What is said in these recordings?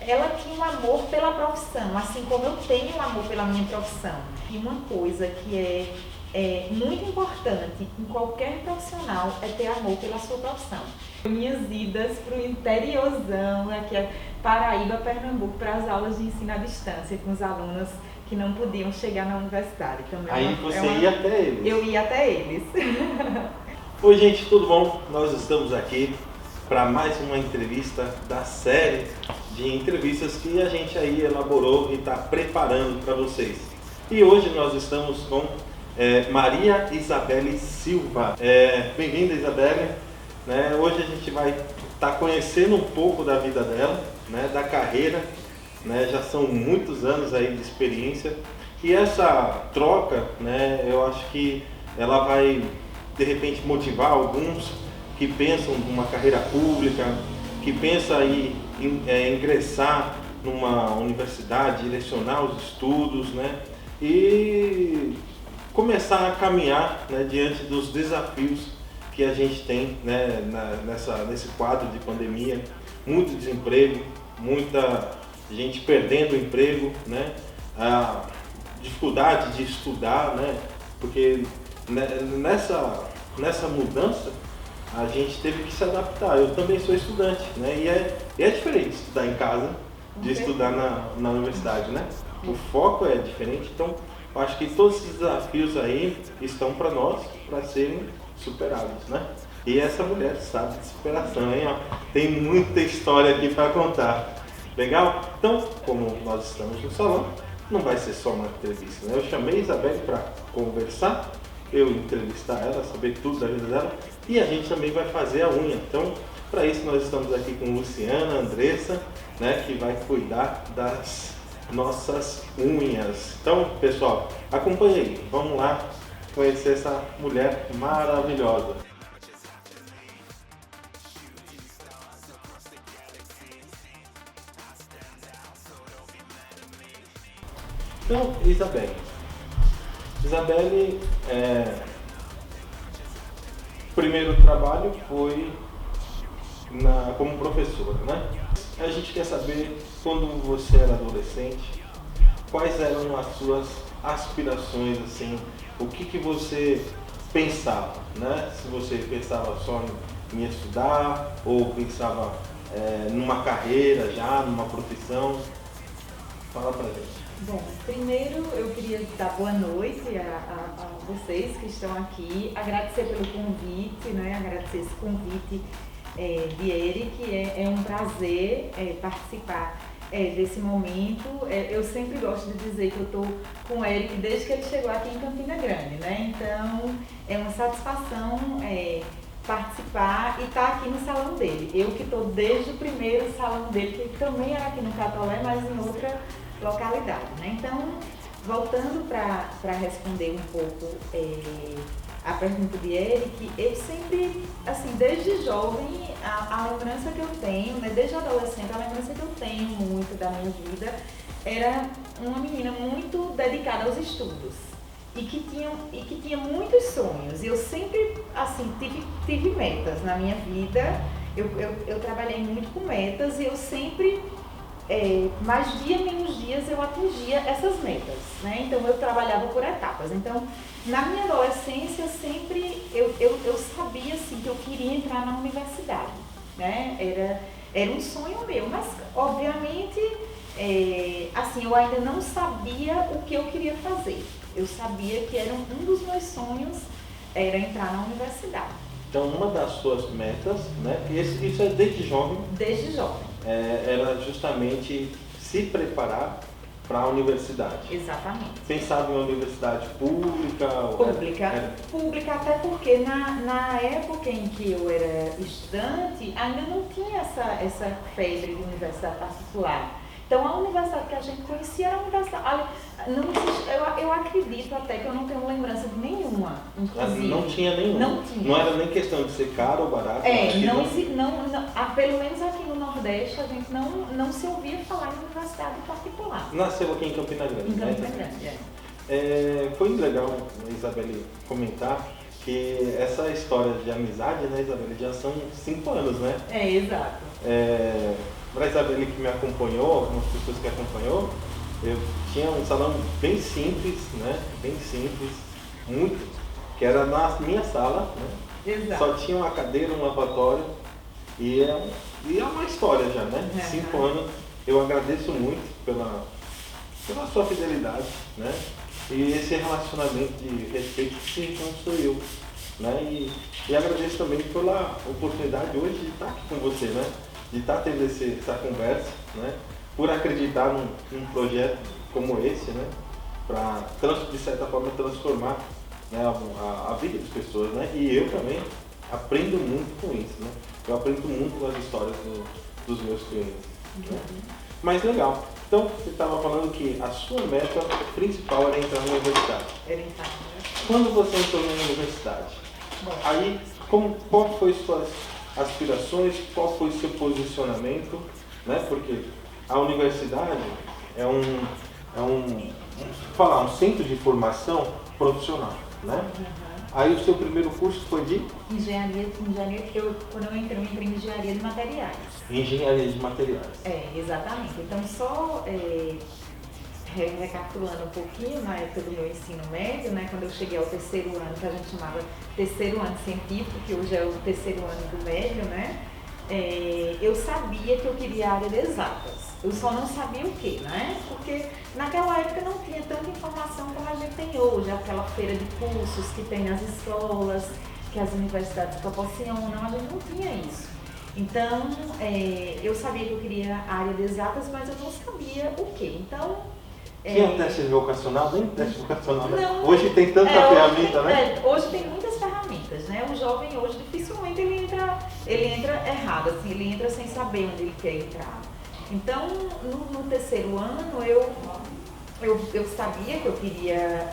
Ela tinha um amor pela profissão, assim como eu tenho um amor pela minha profissão. E uma coisa que é muito importante em qualquer profissional é ter amor pela sua profissão. Minhas idas para o interiorzão, aqui é Paraíba, Pernambuco, para as aulas de ensino à distância com os alunos que não podiam chegar na universidade. Também Aí você ia até eles? Eu ia até eles. Oi gente, tudo bom? Nós estamos aqui para mais uma entrevista da série de entrevistas que a gente aí elaborou e está preparando para vocês. E hoje nós estamos com Maria Isabelle Silva. Bem-vinda, Isabelle. Hoje a gente vai estar conhecendo um pouco da vida dela, da carreira. Já são muitos anos aí de experiência. E essa troca, eu acho que ela vai de repente motivar alguns que pensam numa carreira pública, que pensam em ingressar numa universidade, direcionar os estudos, e começar a caminhar diante dos desafios que a gente tem nesse quadro de pandemia, muito desemprego, muita gente perdendo o emprego, a dificuldade de estudar, porque nessa mudança a gente teve que se adaptar. Eu também sou estudante, e é diferente estudar em casa de estudar na universidade, O foco é diferente, então eu acho que todos esses desafios aí estão para nós, para serem superados, E essa mulher sabe de superação, hein? Tem muita história aqui para contar. Legal? Então, como nós estamos no salão, não vai ser só uma entrevista, Eu chamei a Isabelle para conversar, eu entrevistar ela, saber tudo da vida dela, e a gente também vai fazer a unha. Então, para isso nós estamos aqui com Luciana, Andressa, que vai cuidar das nossas unhas. Então, pessoal, acompanhe aí, vamos lá conhecer essa mulher maravilhosa. Então, Isabelle, o primeiro trabalho foi como professora, A gente quer saber, quando você era adolescente, quais eram as suas aspirações, assim, o que você pensava, Se você pensava só em estudar ou pensava numa carreira já, numa profissão. Fala pra gente. Bom, primeiro eu queria dar boa noite a vocês que estão aqui, agradecer pelo convite, agradecer esse convite de Eric, é um prazer participar desse momento. Eu sempre gosto de dizer que eu estou com o Eric desde que ele chegou aqui em Campina Grande, Então é uma satisfação participar e estar aqui no salão dele. Eu que estou desde o primeiro salão dele, que também era aqui no Catolé, mas em outra localidade, Então, voltando para responder um pouco a pergunta de Eric, eu sempre, assim, desde jovem, a lembrança que eu tenho, desde adolescente, a lembrança que eu tenho muito da minha vida era uma menina muito dedicada aos estudos e que tinha muitos sonhos. E eu sempre, assim, tive metas na minha vida. Eu trabalhei muito com metas e eu sempre mais dia menos dias eu atingia essas metas, Então eu trabalhava por etapas. Então, na minha adolescência sempre eu sabia assim que eu queria entrar na universidade, Era um sonho meu, mas obviamente assim eu ainda não sabia o que eu queria fazer. Eu sabia que era um dos meus sonhos era entrar na universidade. Então, uma das suas metas, isso é desde jovem? Desde jovem. Era justamente se preparar para a universidade. Exatamente. Pensava em uma universidade pública? Pública, até porque na época em que eu era estudante, ainda não tinha essa febre de universidade particular. Então, a universidade que a gente conhecia era a universidade. Eu acredito até que eu não tenho lembrança de nenhuma, inclusive. Não tinha nenhuma? Não tinha. Não era nem questão de ser caro ou barato? Pelo menos aqui no Nordeste, a gente não se ouvia falar em universidade particular. Nasceu aqui em Campina Grande. Em Campina Grande, Foi legal a Isabelle comentar que essa história de amizade, né, Isabelle, já são 5 anos, né? Exato. Para a Isabelle que me acompanhou, algumas pessoas que acompanhou, eu tinha um salão bem simples, né? Bem simples, muito, que era na minha sala, né? Exato. Só tinha uma cadeira, um lavatório e é uma história já, né? 5 anos. Eu agradeço muito pela sua fidelidade, né? E esse relacionamento de respeito que se construiu, né? E agradeço também pela oportunidade hoje de estar aqui com você, né? De estar tendo essa conversa, né? Por acreditar num projeto como esse, né? Para, de certa forma, transformar, né, a vida das pessoas, né? E eu também aprendo muito com isso, né? Eu aprendo muito com as histórias dos meus clientes. Né? Mas legal. Então, você estava falando que a sua meta principal era entrar na universidade. Era entrar na universidade. Quando você entrou na universidade, aí qual foi suas aspirações, qual foi o seu posicionamento, né? Porque a universidade é um centro de formação profissional, né? Aí o seu primeiro curso foi de? Engenharia, quando eu entrei em engenharia de materiais. Engenharia de materiais. Exatamente. Então, só recapitulando um pouquinho, na época do meu ensino médio, né, quando eu cheguei ao terceiro ano, que a gente chamava terceiro ano científico, que hoje é o terceiro ano do médio, né, eu sabia que eu queria a área de exatas. Eu só não sabia o que, né? Porque naquela época não tinha tanta informação como a gente tem hoje, aquela feira de cursos que tem nas escolas, que as universidades proporcionam, a gente não tinha isso. Então, eu sabia que eu queria a área de exatas, mas eu não sabia o que. Então, tinha teste vocacional? Nem teste vocacional, né? Não, hoje tem tanta ferramenta, né? Hoje tem muitas ferramentas, né? O jovem hoje dificilmente ele entra errado, assim, ele entra sem saber onde ele quer entrar. Então, no terceiro ano, eu sabia que eu queria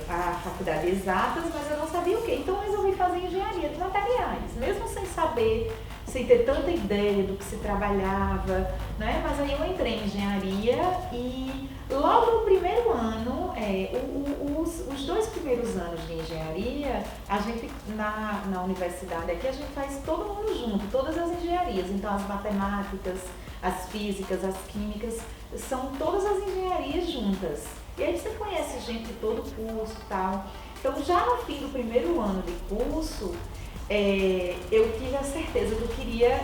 a faculdade de exatas, mas eu não sabia o quê. Então, eu resolvi fazer engenharia de materiais, mesmo sem saber, sem ter tanta ideia do que se trabalhava, né? Mas aí eu entrei em engenharia e logo no primeiro ano, os 2 primeiros anos de engenharia, a gente na universidade aqui a gente faz todo mundo junto, todas as engenharias. Então as matemáticas, as físicas, as químicas, são todas as engenharias juntas. E aí você conhece gente de todo o curso e tal. Então já no fim do primeiro ano de curso, eu tive a certeza que eu queria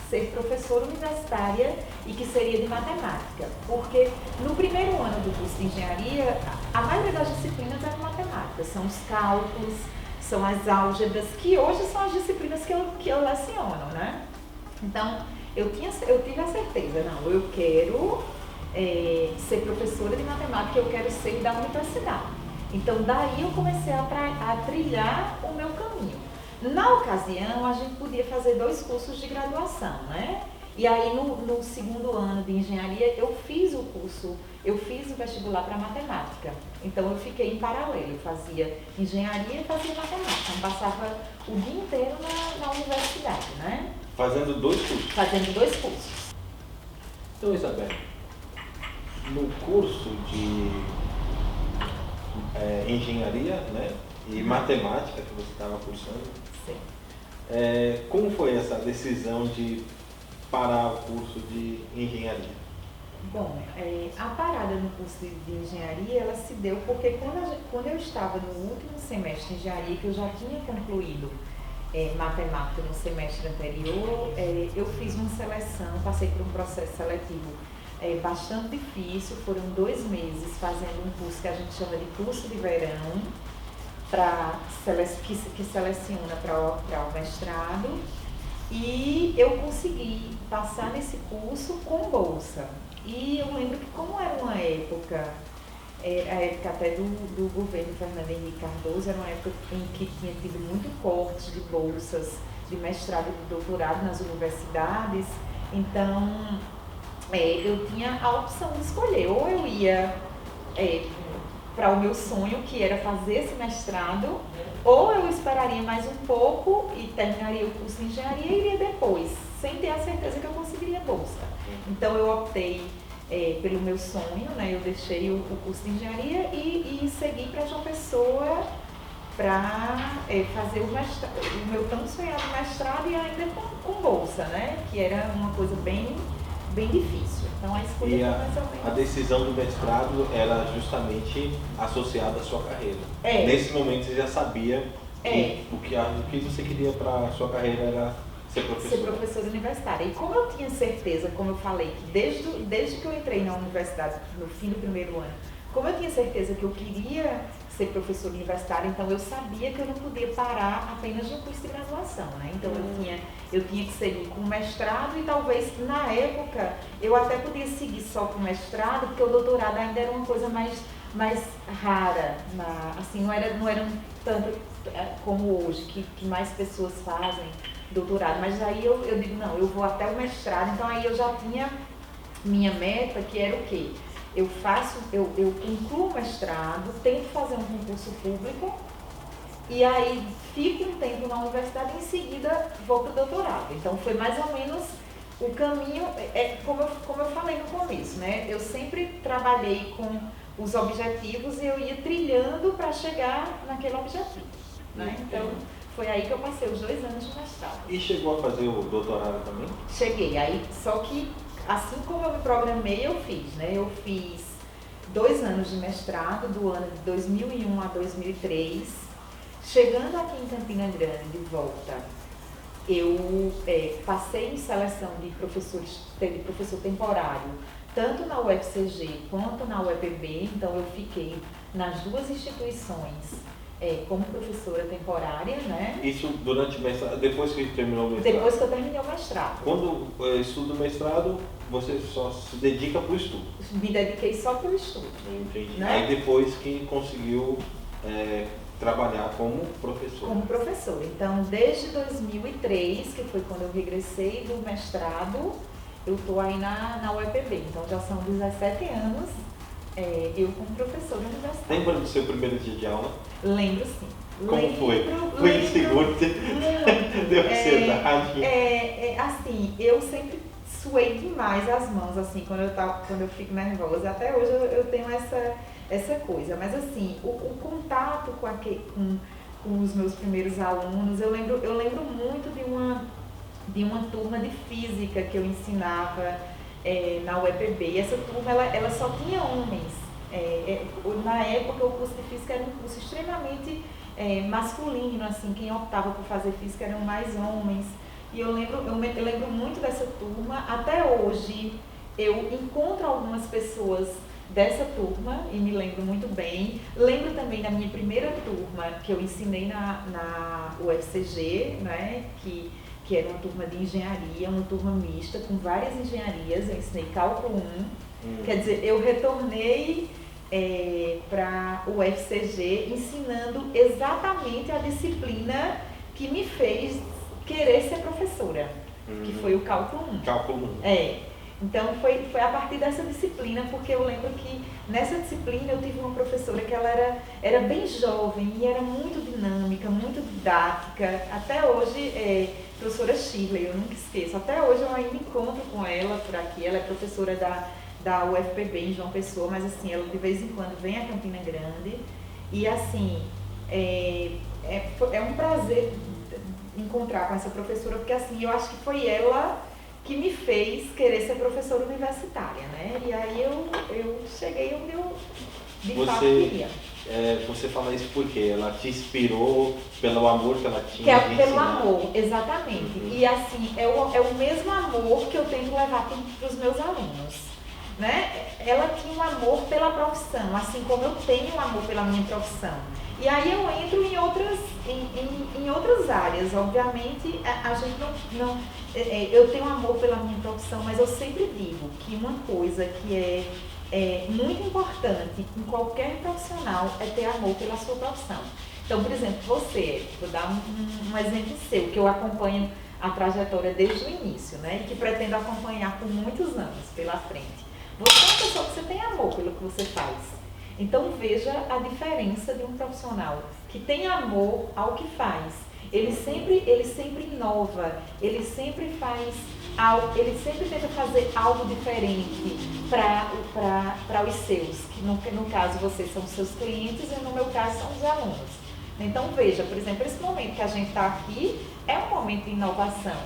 ser professora universitária e que seria de matemática, porque no primeiro ano do curso de engenharia, a maioria das disciplinas é de matemática, são os cálculos, são as álgebras, que hoje são as disciplinas que eu leciono, né? Então, eu tive a certeza, não, eu quero ser professora de matemática, eu quero ser da universidade. Então, daí eu comecei a trilhar o meu caminho. Na ocasião, a gente podia fazer 2 cursos de graduação, né? E aí, no segundo ano de engenharia, eu fiz o vestibular para matemática. Então, eu fiquei em paralelo, eu fazia engenharia e fazia matemática. Eu passava o dia inteiro na universidade, né? Fazendo 2 cursos? Fazendo 2 cursos. Então, Isabelle, no curso de engenharia, né, e matemática que você estava cursando, como foi essa decisão de parar o curso de engenharia? Bom, a parada no curso de engenharia, ela se deu porque quando eu estava no último semestre de engenharia, que eu já tinha concluído matemática no semestre anterior, eu fiz uma seleção, passei por um processo seletivo bastante difícil, foram 2 meses fazendo um curso que a gente chama de curso de verão, que seleciona para o mestrado, e eu consegui passar nesse curso com bolsa. E eu lembro que como era uma época, a época até do governo Fernando Henrique Cardoso, era uma época em que tinha tido muito corte de bolsas de mestrado e de doutorado nas universidades, então eu tinha a opção de escolher, ou eu ia para o meu sonho, que era fazer esse mestrado, ou eu esperaria mais um pouco e terminaria o curso de engenharia e iria depois, sem ter a certeza que eu conseguiria bolsa. Então eu optei pelo meu sonho, né? Eu deixei o curso de engenharia e segui para João Pessoa para fazer o meu tão sonhado mestrado e ainda com bolsa, né? Que era uma coisa bem difícil. Então a escolha foi mais ou menos. A decisão do mestrado era justamente associada à sua carreira. Nesse momento você já sabia que o que você queria para a sua carreira era ser professora. Ser professora universitária. E como eu tinha certeza, como eu falei, que desde que eu entrei na universidade, no fim do primeiro ano, como eu tinha certeza que eu queria ser professora universitária, então eu sabia que eu não podia parar apenas no curso de graduação, né? Então eu tinha que seguir com o mestrado e talvez na época eu até podia seguir só com o mestrado, porque o doutorado ainda era uma coisa mais rara, assim, não era tanto como hoje, que mais pessoas fazem doutorado, mas aí eu digo, não, eu vou até o mestrado, então aí eu já tinha minha meta, que era o quê? Eu concluo o mestrado, tento fazer um concurso público e aí fico um tempo na universidade e em seguida vou para o doutorado. Então foi mais ou menos o caminho, como eu falei no começo, né? Eu sempre trabalhei com os objetivos e eu ia trilhando para chegar naquele objetivo, né? Então foi aí que eu passei os 2 anos de mestrado. E chegou a fazer o doutorado também? Cheguei, aí só que assim como eu me programei, eu fiz, né? Eu fiz 2 anos de mestrado, do ano de 2001 a 2003. Chegando aqui em Campina Grande, de volta, eu passei em seleção de professor temporário, tanto na UFCG quanto na UEPB, então eu fiquei nas 2 instituições como professora temporária, né? Isso durante o mestrado, depois que terminou o mestrado? Depois que eu terminei o mestrado. Quando estuda o mestrado, você só se dedica para o estudo? Me dediquei só para o estudo. Entendi. Né? Aí depois que conseguiu trabalhar como professora? Como professora. Então, desde 2003, que foi quando eu regressei do mestrado, eu estou aí na UEPB. Então, já são 17 anos eu como professora universitária. Lembra do seu primeiro dia de aula? Lembro, sim. Como foi? Foi inseguro? Deu ansiedade? Assim, eu sempre suei demais as mãos, assim, quando eu fico nervosa. Até hoje eu tenho essa coisa. Mas, assim, o contato com os meus primeiros alunos, eu lembro muito de uma turma de física que eu ensinava na UEPB. E essa turma, ela só tinha homens. Na época, o curso de física era um curso extremamente masculino, assim, quem optava por fazer física eram mais homens. E eu lembro muito dessa turma. Até hoje, eu encontro algumas pessoas dessa turma e me lembro muito bem. Lembro também da minha primeira turma, que eu ensinei na UFCG, né, que era uma turma de engenharia, uma turma mista, com várias engenharias. Eu ensinei cálculo 1. Quer dizer, eu retornei para o UFCG ensinando exatamente a disciplina que me fez querer ser professora, que foi o cálculo 1. Cálculo 1. Então foi a partir dessa disciplina, porque eu lembro que nessa disciplina eu tive uma professora que ela era bem jovem e era muito dinâmica, muito didática. Até hoje, professora Shirley, eu nunca esqueço, até hoje eu ainda encontro com ela por aqui. Ela é professora da UFPB em João Pessoa, mas assim, ela de vez em quando vem a Campina Grande. E assim, é um prazer encontrar com essa professora, porque assim, eu acho que foi ela que me fez querer ser professora universitária, né? E aí eu cheguei onde eu de fato queria. Você fala isso porque ela te inspirou pelo amor que ela tinha de Pelo ensinar. amor, exatamente. E assim, é o mesmo amor que eu tento levar para os meus alunos. Né? Ela tinha um amor pela profissão, assim como eu tenho um amor pela minha profissão. E aí eu entro em outras áreas. Obviamente, a gente não eu tenho um amor pela minha profissão, mas eu sempre digo que uma coisa que é muito importante em qualquer profissional é ter amor pela sua profissão. Então, por exemplo, você, vou dar um exemplo seu, que eu acompanho a trajetória desde o início, né? E que pretendo acompanhar por muitos anos pela frente. Você é uma pessoa que você tem amor pelo que você faz. Então veja a diferença de um profissional que tem amor ao que faz. Ele sempre inova, ele sempre faz algo, ele sempre tenta fazer algo diferente para os seus, que no caso vocês são os seus clientes e no meu caso são os alunos. Então veja, por exemplo, esse momento que a gente está aqui é um momento de inovação.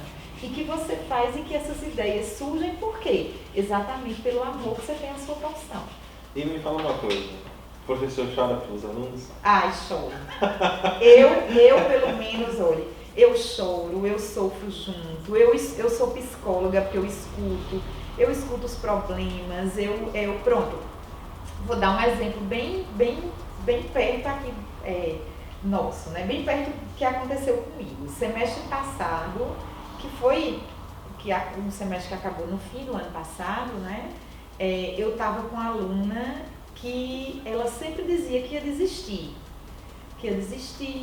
E que você faz e que essas ideias surgem por quê? Exatamente pelo amor que você tem à sua profissão. E me fala uma coisa, o professor chora pelos alunos? Ai, choro. Eu pelo menos, olha, eu choro, eu sofro junto, eu sou psicóloga porque eu escuto os problemas, pronto. Vou dar um exemplo bem perto aqui, nosso, né? Bem perto do que aconteceu comigo. Semestre passado, que foi um semestre que acabou no fim do ano passado, né? Eu estava com uma aluna que ela sempre dizia que ia desistir.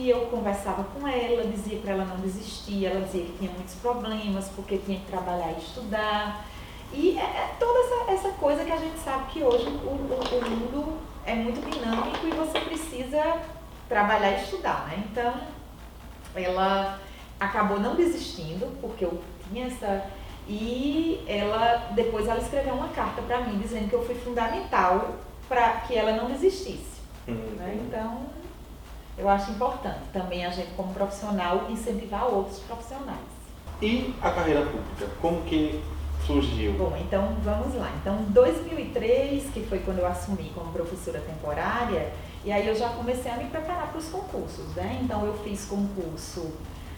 Eu conversava com ela, dizia para ela não desistir, ela dizia que tinha muitos problemas, porque tinha que trabalhar e estudar. E toda essa coisa que a gente sabe que hoje o mundo é muito dinâmico e você precisa trabalhar e estudar, né? Então, ela acabou não desistindo, porque eu tinha essa... E depois ela escreveu uma carta para mim, dizendo que eu fui fundamental para que ela não desistisse. Né? Então, eu acho importante também a gente, como profissional, incentivar outros profissionais. E a carreira pública, como que surgiu? Bom, então vamos lá. Então, em 2003, que foi quando eu assumi como professora temporária, e aí eu já comecei a me preparar para os concursos, né? Então, eu fiz concurso,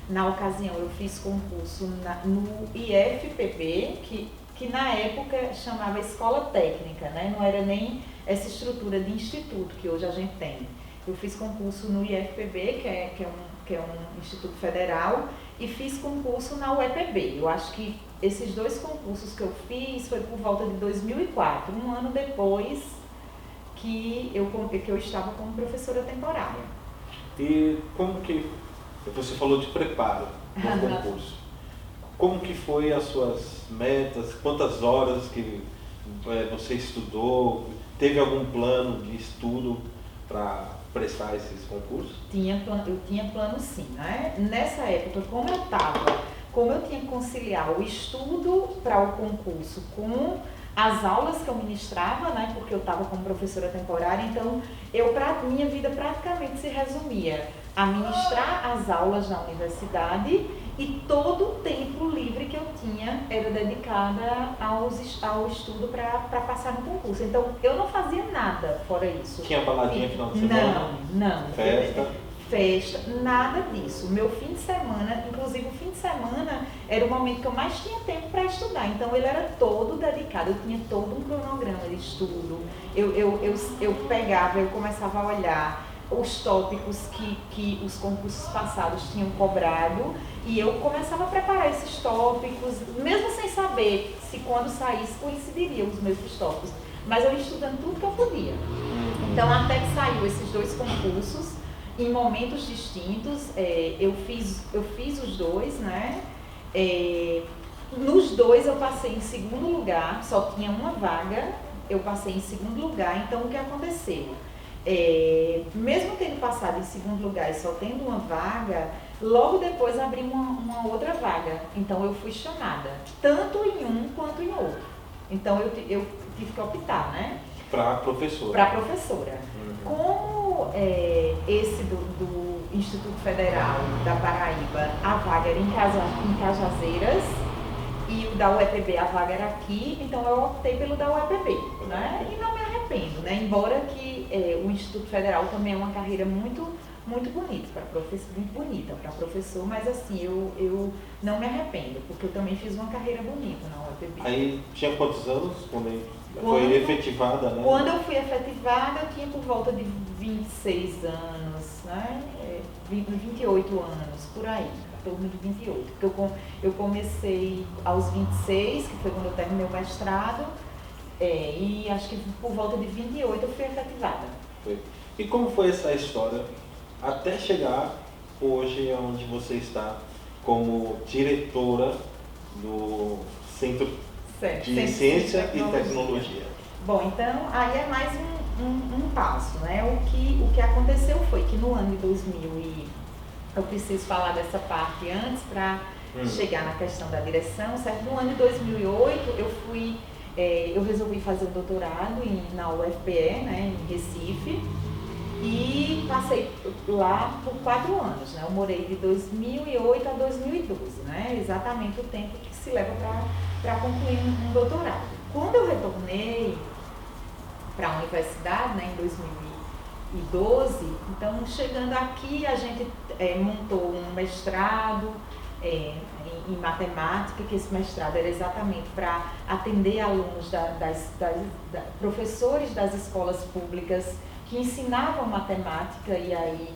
na ocasião eu fiz concurso no IFPB, que na época chamava Escola Técnica, né? Não era nem essa estrutura de instituto que hoje a gente tem. Eu fiz concurso no IFPB, que é um instituto federal, e fiz concurso na UEPB. Eu acho que esses dois concursos que eu fiz foi por volta de 2004, um ano depois que eu estava como professora temporária. E como que, você falou de preparo no concurso, como que foi as suas metas, quantas horas que você estudou, teve algum plano de estudo para prestar esses concursos? Eu tinha plano sim, né? Nessa época, como eu tinha que conciliar o estudo para o concurso com as aulas que eu ministrava, né? Porque eu estava como professora temporária, então minha vida praticamente se resumia a ministrar as aulas na universidade e todo o tempo livre que eu tinha era dedicada ao estudo para passar no concurso. Então, eu não fazia nada fora isso. Tinha baladinha final de semana? Não. Festa, nada disso. Meu fim de semana, inclusive o fim de semana, era o momento que eu mais tinha tempo para estudar. Então, ele era todo dedicado, eu tinha todo um cronograma de estudo. Eu pegava, eu começava a olhar os tópicos que os concursos passados tinham cobrado e eu começava a preparar esses tópicos, mesmo sem saber se quando saísse coincidiriam os mesmos tópicos, mas eu ia estudando tudo que eu podia. Então, até que saiu esses dois concursos, em momentos distintos, eu fiz os dois, né? Nos dois eu passei em segundo lugar, só tinha uma vaga, eu passei em segundo lugar, então o que aconteceu? Mesmo tendo passado em segundo lugar e só tendo uma vaga, logo depois abri uma outra vaga. Então eu fui chamada, tanto em um quanto em outro. Então eu tive que optar, né? Para professora. Para professora. Como esse do Instituto Federal da Paraíba, a vaga era em Cajazeiras, e o da UEPB, a vaga era aqui, então eu optei pelo da UEPB, né? E não me arrependo, né? Embora que o Instituto Federal também é uma carreira muito bonita para professor, mas assim, eu não me arrependo, porque eu também fiz uma carreira bonita na UEPB. Aí tinha quantos anos quando foi efetivada, né? Quando eu fui efetivada, eu tinha por volta de 26 anos, né? 28 anos, por aí. Torno de 28, porque eu comecei aos 26, que foi quando eu terminei o mestrado, e acho que por volta de 28 eu fui efetivada. E como foi essa história até chegar hoje onde você está como diretora do Centro de Ciência e Tecnologia? Bom, então aí é mais um passo, né? O que aconteceu foi que no ano de 2000 eu preciso falar dessa parte antes para chegar na questão da direção, certo? No ano de 2008 eu resolvi fazer um doutorado na UFPE, né, em Recife, e passei lá por 4 anos, né? Eu morei de 2008 a 2012, né? Exatamente o tempo que se leva para concluir um doutorado. Quando eu retornei para a universidade, né, em 2012, então chegando aqui a gente montou um mestrado em matemática, que esse mestrado era exatamente para atender alunos professores das escolas públicas que ensinavam matemática e aí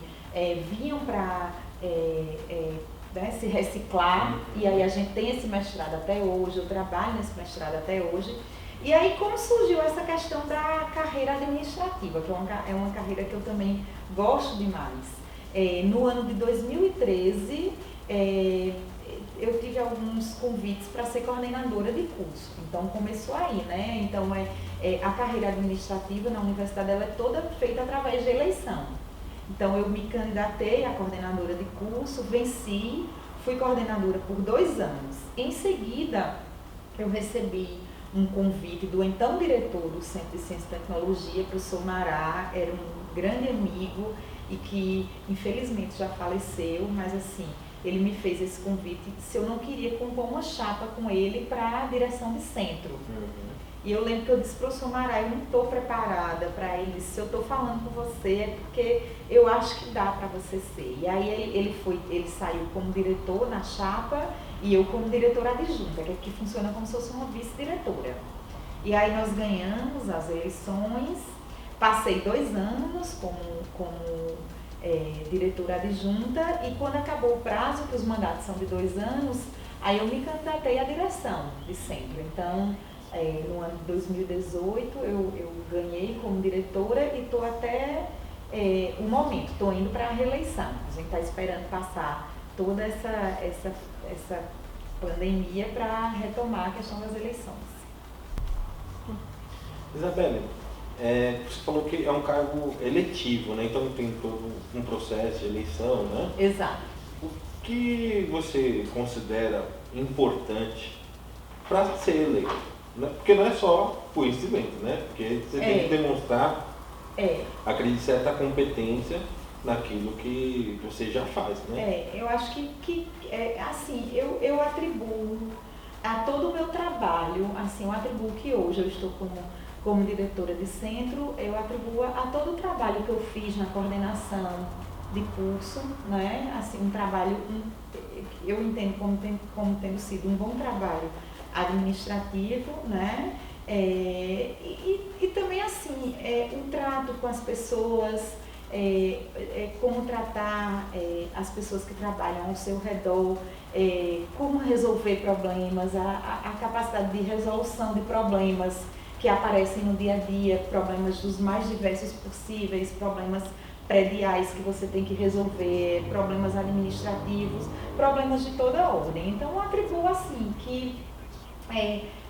vinham para né, se reciclar, e aí a gente tem esse mestrado até hoje, eu trabalho nesse mestrado até hoje. E aí como surgiu essa questão da carreira administrativa, que é uma carreira que eu também gosto demais. No ano de 2013, eu tive alguns convites para ser coordenadora de curso, então começou aí, né? Então a carreira administrativa na universidade ela é toda feita através de eleição. Então eu me candidatei a coordenadora de curso, venci, fui coordenadora por 2 anos. Em seguida eu recebi um convite do então diretor do Centro de Ciência e Tecnologia, professor Mará, era um grande amigo e que infelizmente já faleceu, mas assim, ele me fez esse convite se eu não queria compor uma chapa com ele para a direção de centro. E eu lembro que eu disse, professor Mará, eu não estou preparada para ele, se eu estou falando com você é porque eu acho que dá para você ser. E aí ele saiu como diretor na chapa e eu como diretora adjunta, que funciona como se fosse uma vice-diretora. E aí nós ganhamos as eleições, passei 2 anos como diretora adjunta e quando acabou o prazo, que os mandatos são de 2 anos, aí eu me candidatei à direção de centro. Então, no ano de 2018 eu ganhei como diretora e estou até o momento, estou indo para a reeleição. A gente está esperando passar toda essa pandemia para retomar a questão das eleições. Isabelle, você falou que é um cargo eletivo, né? Então tem todo um processo de eleição, né? Exato. O que você considera importante para ser eleito? Porque não é só conhecimento, né? Porque você tem que demonstrar, acredito, certa competência naquilo que você já faz, né? Eu acho que assim, eu atribuo a todo o meu trabalho, assim, eu atribuo que hoje eu estou como diretora de centro, eu atribuo a todo o trabalho que eu fiz na coordenação de curso, né? Assim, um trabalho, eu entendo como tendo sido um bom trabalho administrativo, né? E também assim, o trato com as pessoas, como tratar as pessoas que trabalham ao seu redor, como resolver problemas, a capacidade de resolução de problemas que aparecem no dia a dia, problemas dos mais diversos possíveis, problemas prediais que você tem que resolver, problemas administrativos, problemas de toda ordem. Então eu atribuo assim que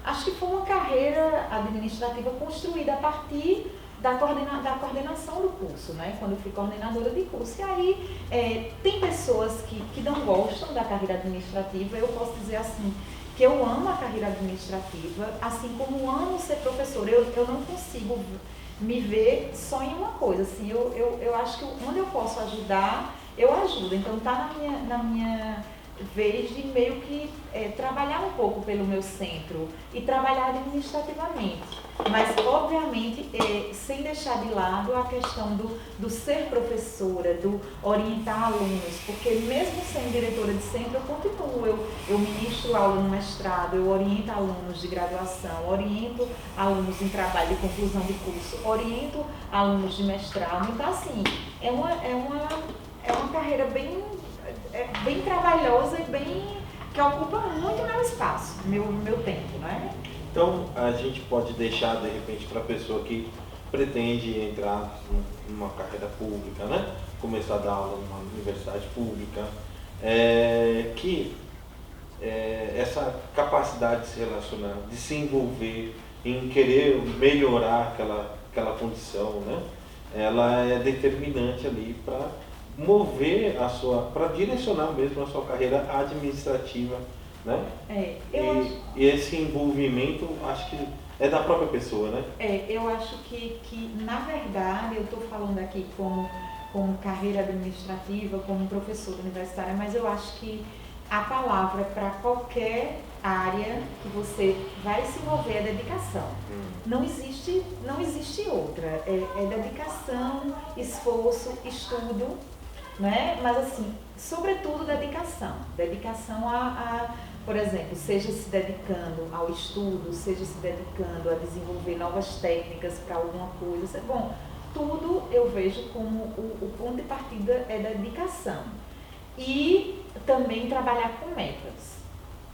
acho que foi uma carreira administrativa construída a partir da coordenação do curso, né? Quando eu fui coordenadora de curso. E aí tem pessoas que não gostam da carreira administrativa, eu posso dizer assim, que eu amo a carreira administrativa, assim como amo ser professora. Eu não consigo me ver só em uma coisa, assim, eu acho que onde eu posso ajudar, eu ajudo. Então tá na minha vez de meio que trabalhar um pouco pelo meu centro e trabalhar administrativamente, mas obviamente sem deixar de lado a questão do ser professora, do orientar alunos, porque mesmo sendo diretora de centro eu continuo, eu ministro aula no mestrado, eu oriento alunos de graduação, oriento alunos em trabalho de conclusão de curso, oriento alunos de mestrado. Então assim, é uma carreira bem trabalhosa e que ocupa muito meu espaço, meu tempo, né? Então, a gente pode deixar, de repente, para a pessoa que pretende entrar numa carreira pública, né? Começar a dar aula numa universidade pública, que essa capacidade de se relacionar, de se envolver em querer melhorar aquela condição, né? Ela é determinante ali para mover para direcionar mesmo a sua carreira administrativa, né? E esse envolvimento, acho que é da própria pessoa, né? Eu acho que na verdade, eu estou falando aqui como carreira administrativa, como professora universitária, mas eu acho que a palavra para qualquer área que você vai se envolver é dedicação. Não existe outra. É dedicação, esforço, estudo, né? Mas assim, sobretudo dedicação. Dedicação por exemplo, seja se dedicando ao estudo, seja se dedicando a desenvolver novas técnicas para alguma coisa. Bom, tudo eu vejo como o ponto de partida é dedicação. E também trabalhar com metas,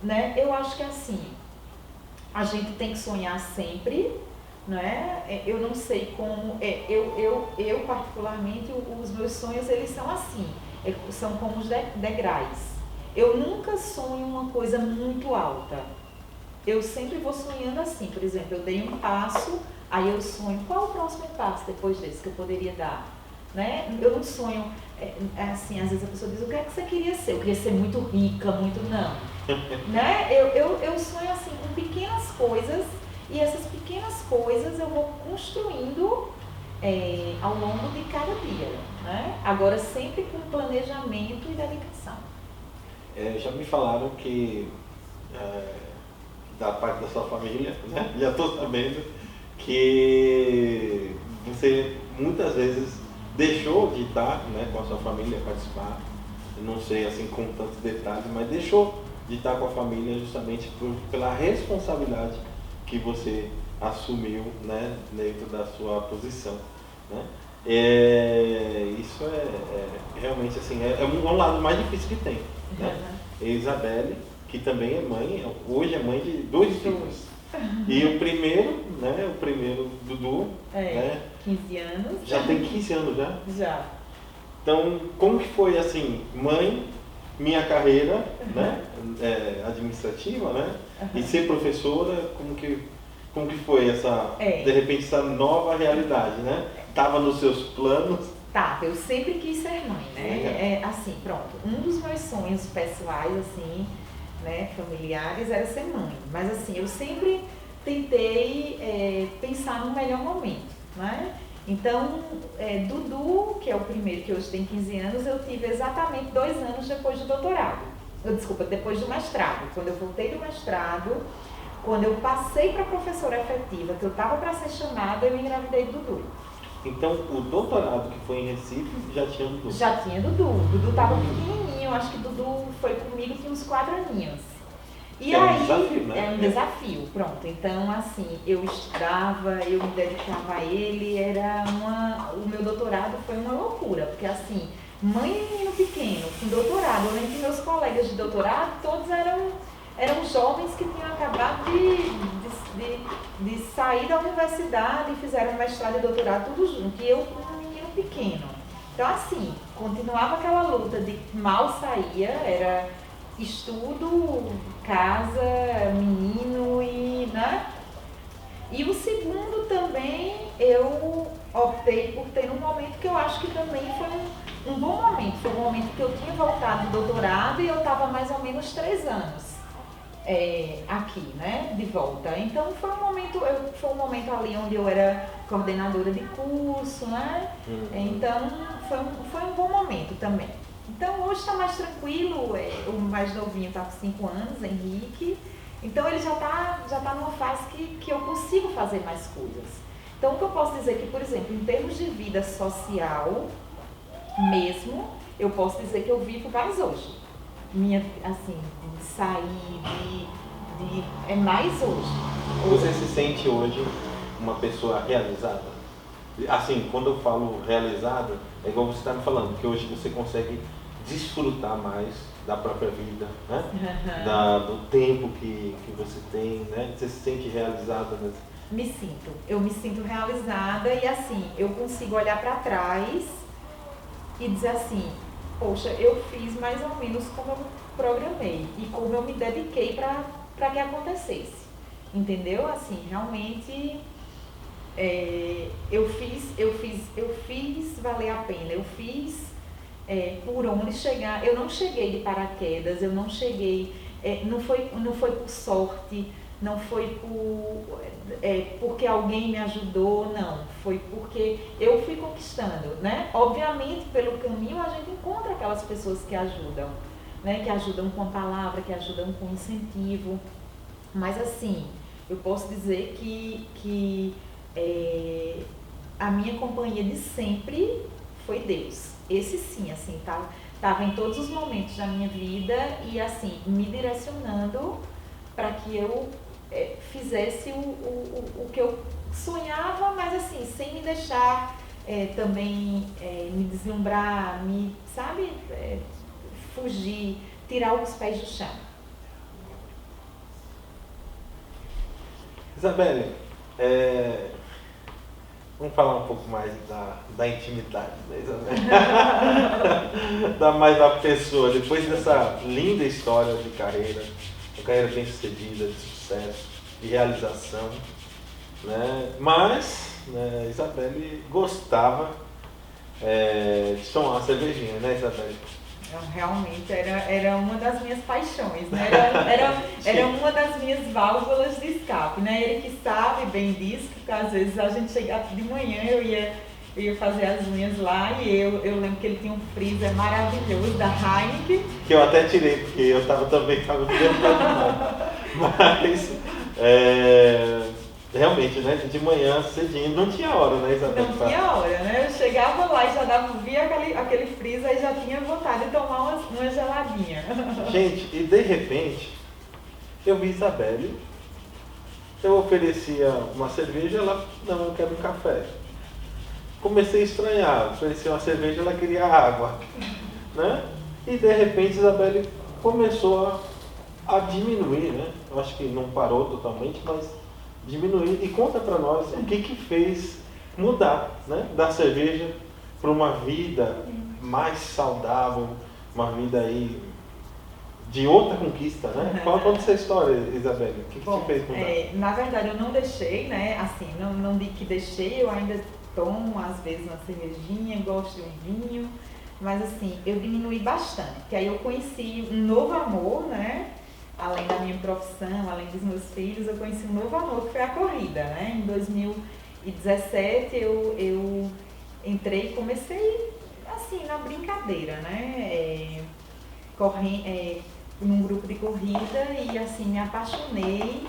né? Eu acho que assim, a gente tem que sonhar sempre, né? Eu não sei como, eu particularmente, os meus sonhos, eles são assim, são como os degraus. Eu nunca sonho uma coisa muito alta. Eu sempre vou sonhando assim. Por exemplo, eu dei um passo, aí eu sonho, qual o próximo passo depois desse que eu poderia dar? Né? Eu não sonho, assim, às vezes a pessoa diz, o que é que você queria ser? Eu queria ser muito rica, muito não. Né? Eu sonho assim com pequenas coisas, e essas pequenas coisas eu vou construindo ao longo de cada dia. Né? Agora sempre com planejamento e dedicação. Já me falaram que da parte da sua família, né? Já estou sabendo que você muitas vezes deixou de estar, né, com a sua família, participar, eu não sei assim com tantos detalhes, mas deixou de estar com a família justamente pela responsabilidade que você assumiu, né, dentro da sua posição, né? Isso realmente assim, é um lado mais difícil que tem, né? Isabelle, que também é mãe, hoje é mãe de 2 filhos. E o primeiro, Dudu, né? 15 anos. Já tem 15 anos já? Já. Então, como que foi assim, mãe, minha carreira, né? Administrativa, né? E ser professora, como que foi essa, de repente, essa nova realidade, né? Tava nos seus planos? Tá, eu sempre quis ser mãe, né? Assim, pronto, um dos meus sonhos pessoais, assim, né, familiares, era ser mãe. Mas assim, eu sempre tentei pensar no melhor momento, né? Então, Dudu, que é o primeiro, que hoje tem 15 anos, eu tive exatamente 2 anos depois do doutorado. Depois do mestrado. Quando eu voltei do mestrado, quando eu passei para professora efetiva, que eu estava para ser chamada, eu engravidei do Dudu. Então, o doutorado que foi em Recife já tinha Dudu? Já tinha Dudu. Dudu estava pequenininho, acho que Dudu foi comigo, tinha uns 4 aninhos. E aí, um desafio, né? É um desafio, pronto. Então, assim, eu estudava, eu me dedicava a ele, o meu doutorado foi uma loucura, porque assim, mãe e menino pequeno, com doutorado, eu lembro que meus colegas de doutorado, todos eram jovens que tinham acabado de sair da universidade e fizeram mestrado e doutorado tudo junto, e eu com um menino pequeno. Então, assim, continuava aquela luta de mal saía, era estudo, casa, menino né? E o segundo também eu optei por ter um momento que eu acho que também foi um bom momento. Foi um momento que eu tinha voltado do doutorado e eu estava mais ou menos 3 anos aqui, né? De volta. Então foi um momento ali onde eu era coordenadora de curso, né? Então foi um bom momento também. Então hoje está mais tranquilo, o mais novinho está com 5 anos, Henrique. Então ele já tá numa fase que eu consigo fazer mais coisas. Então o que eu posso dizer é que, por exemplo, em termos de vida social mesmo, eu posso dizer que eu vivo mais hoje. Assim, de sair, é mais hoje. Você se sente hoje uma pessoa realizada? Assim, quando eu falo realizada, é igual você está me falando, que hoje você consegue desfrutar mais da própria vida, né? Do tempo que você tem, né? Você se sente realizada? Né? Eu me sinto realizada e assim, eu consigo olhar para trás e dizer assim, poxa, eu fiz mais ou menos como eu programei e como eu me dediquei para que acontecesse, entendeu? Assim, realmente eu fiz valer a pena, eu fiz por onde chegar. Eu não cheguei de paraquedas, eu não cheguei, não foi por sorte, não foi porque alguém me ajudou, não. Foi porque eu fui conquistando, né? Obviamente, pelo caminho, a gente encontra aquelas pessoas que ajudam, né? Que ajudam com a palavra, que ajudam com incentivo. Mas, assim, eu posso dizer que a minha companhia de sempre foi Deus. Esse sim, assim, tava em todos os momentos da minha vida e, assim, me direcionando para que eu fizesse o que eu sonhava, mas assim, sem me deixar também me deslumbrar, sabe, fugir, tirar os pés do chão. Isabelle, vamos falar um pouco mais da intimidade da Isabelle, mais da pessoa, depois dessa linda história de carreira, uma carreira bem sucedida, de sucesso, de realização, né? Mas, né, Isabelle gostava de tomar uma cervejinha, né, Isabelle? Realmente era uma das minhas paixões, né? Era uma das minhas válvulas de escape, né? Ele que sabe bem disso, porque às vezes a gente chegava de manhã, eu ia fazer as unhas lá e eu lembro que ele tinha um freezer maravilhoso da Heineken. Que eu até tirei, porque eu também estava tentando. Mas realmente, né? De manhã cedinho não tinha hora, né, Isabelle? Não tinha hora, né? Eu chegava lá e já via aquele freezer e já tinha vontade de tomar uma geladinha. Gente, e de repente eu vi Isabelle, eu oferecia uma cerveja, ela, não, eu quero um café. Comecei a estranhar, oferecia uma cerveja, ela queria água, né? E de repente Isabelle começou a diminuir, né? Eu acho que não parou totalmente, mas diminuir. E conta para nós o que fez mudar, né? Da cerveja para uma vida mais saudável, uma vida aí de outra conquista, né? Conta essa história, Isabelle. O que te fez mudar? Na verdade, eu não deixei, né? Assim, não digo que deixei, eu ainda tomo às vezes uma cervejinha, gosto de um vinho, mas assim, eu diminui bastante, porque aí eu conheci um novo amor, né? Além da minha profissão, além dos meus filhos, eu conheci um novo amor que foi a corrida, né? Em 2017 eu entrei e comecei assim, na brincadeira, né? Num grupo de corrida e assim, me apaixonei